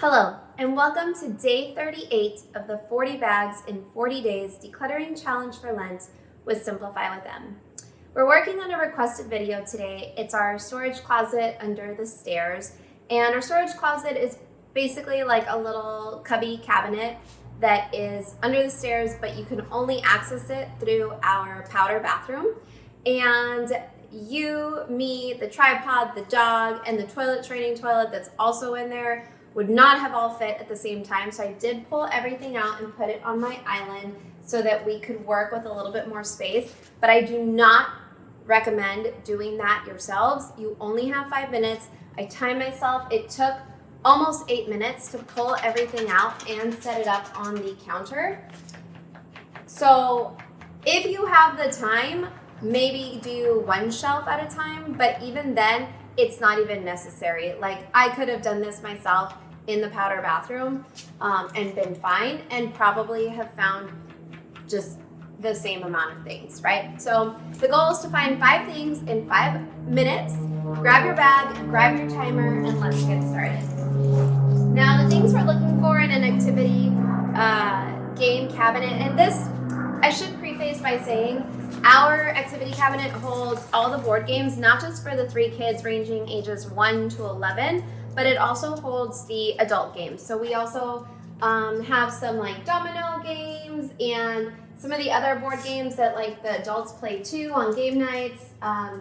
Hello, and welcome to day 38 of the 40 Bags in 40 Days Decluttering Challenge for Lent with Simplify with M. We're working on a requested video today. It's our storage closet under the stairs, and our storage closet is basically like a little cubby cabinet that is under the stairs, but you can only access it through our powder bathroom. And you, me, the tripod, the dog, and the toilet training toilet that's also in there would not have all fit at the same time. So I did pull everything out and put it on my island so that we could work with a little bit more space. But I do not recommend doing that yourselves. You only have 5 minutes. I timed myself. It took almost 8 minutes to pull everything out and set it up on the counter. So if you have the time, maybe do one shelf at a time, but even then, it's not even necessary. Like, I could have done this myself in the powder bathroom and been fine and probably have found just the same amount of things, right? So the goal is to find 5 things in 5 minutes. Grab your bag, grab your timer, and let's get started. Now, the things we're looking for in an activity game cabinet, and this, I should preface by saying, our activity cabinet holds all the board games, not just for the 3 kids ranging ages 1 to 11, but it also holds the adult games. So we also have some like domino games and some of the other board games that like the adults play too on game nights.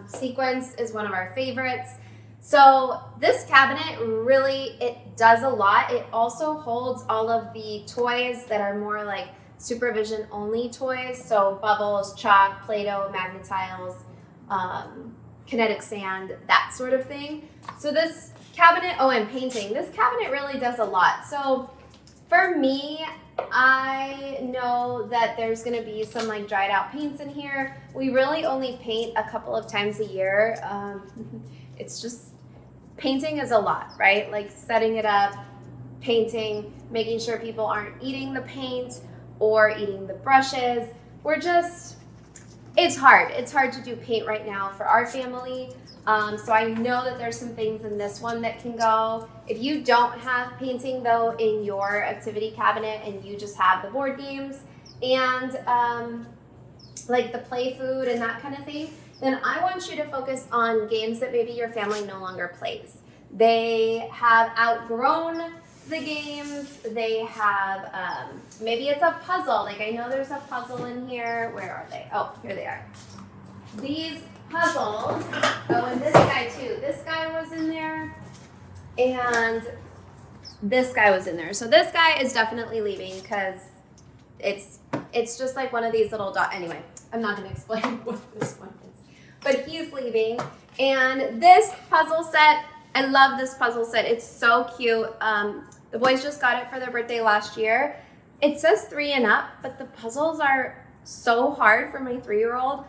Sequence is one of our favorites. So this cabinet really, it does a lot. It also holds all of the toys that are more like supervision only toys, so bubbles, chalk, Play-Doh, Magnetiles, kinetic sand, that sort of thing. So this cabinet, and painting. This cabinet really does a lot. So for me, I know that there's gonna be some like dried out paints in here. We really only paint a couple of times a year. It's just, painting is a lot, right? Like setting it up, painting, making sure people aren't eating the paint or eating the brushes. It's hard. It's hard to do paint right now for our family. So I know that there's some things in this one that can go. If you don't have painting though in your activity cabinet and you just have the board games and like the play food and that kind of thing, then I want you to focus on games that maybe your family no longer plays. They have outgrown the games. They have, maybe it's a puzzle. Like I know there's a puzzle in here. Where are they? Oh, here they are. These puzzles, and this guy too. This guy was in there and this guy was in there. So this guy is definitely leaving because it's just like one of these little anyway, I'm not gonna explain what this one is, but he's leaving. And this puzzle set, I love this puzzle set. It's so cute. The boys just got it for their birthday last year. It says 3 and up, but the puzzles are so hard for my 3-year-old.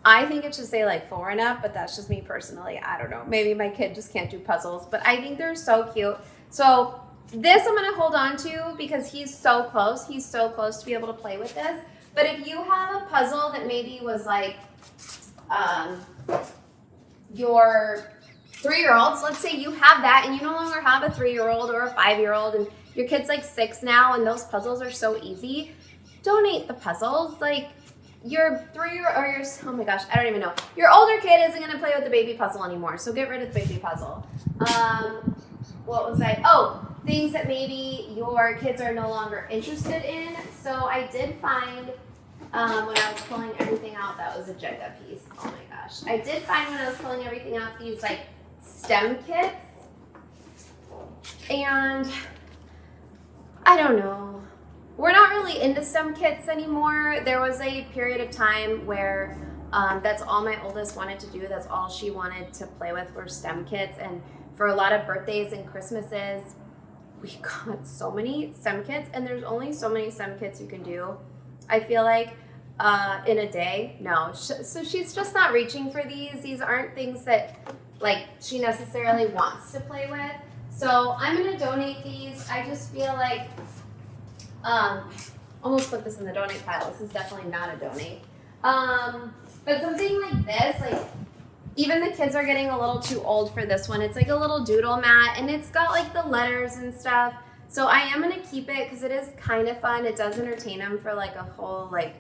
I think it should say like 4 and up, but that's just me personally. I don't know. Maybe my kid just can't do puzzles, but I think they're so cute. So this I'm gonna hold on to because he's so close. He's so close to be able to play with this. But if you have a puzzle that maybe was like your 3-year-olds, let's say you have that and you no longer have a 3-year-old or a 5-year-old and your kid's like 6 now and those puzzles are so easy, donate the puzzles. Like your 3-year-old or your, oh my gosh, I don't even know. Your older kid isn't gonna play with the baby puzzle anymore, so get rid of the baby puzzle. What was I, things that maybe your kids are no longer interested in. So I did find, when I was pulling everything out, that was a Jenga piece, oh my gosh. I did find when I was pulling everything out these like STEM kits, and I don't know, we're not really into STEM kits anymore. There was a period of time where that's all my oldest wanted to do. That's all she wanted to play with were STEM kits, and for a lot of birthdays and Christmases, we got so many STEM kits, and there's only so many STEM kits you can do, I feel like, in a day. No, so she's just not reaching for these. These aren't things that like she necessarily wants to play with. So I'm gonna donate these. I just feel like, almost put this in the donate pile. This is definitely not a donate. But something like this, like Even the kids are getting a little too old for this one. It's like a little doodle mat, and it's got like the letters and stuff. So I am going to keep it because it is kind of fun. It does entertain them for like a whole, like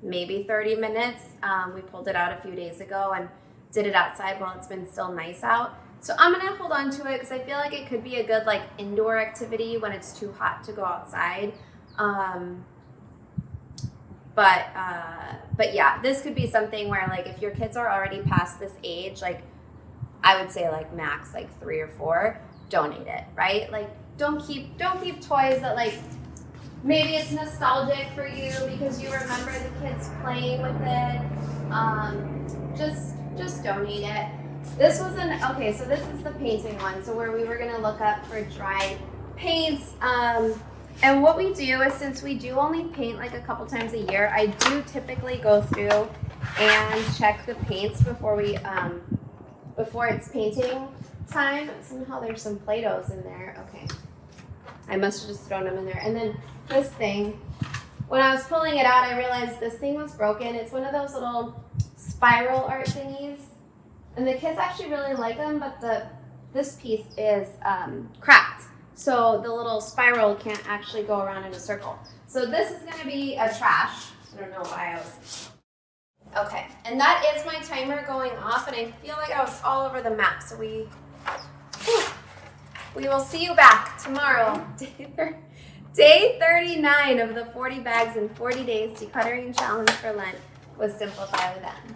maybe 30 minutes. We pulled it out a few days ago and did it outside while it's been still nice out. So I'm going to hold on to it because I feel like it could be a good like indoor activity when it's too hot to go outside. But yeah, this could be something where like if your kids are already past this age, like I would say like max like 3 or 4, donate it, right? Like don't keep toys that like maybe it's nostalgic for you because you remember the kids playing with it. Just donate it. This was okay, so this is the painting one. So where we were gonna look up for dried paints. And what we do is, since we do only paint like a couple times a year, I do typically go through and check the paints before we before it's painting time. Somehow there's some Play-Dohs in there. Okay, I must have just thrown them in there. And then this thing, when I was pulling it out, I realized this thing was broken. It's one of those little spiral art thingies, and the kids actually really like them, but this piece is cracked. So the little spiral can't actually go around in a circle. So this is going to be a trash. I don't know why I was... Okay, and that is my timer going off, and I feel like I was all over the map. So we will see you back tomorrow. Day 39 of the 40 bags in 40 days decluttering challenge for Lent with Simplify with Em.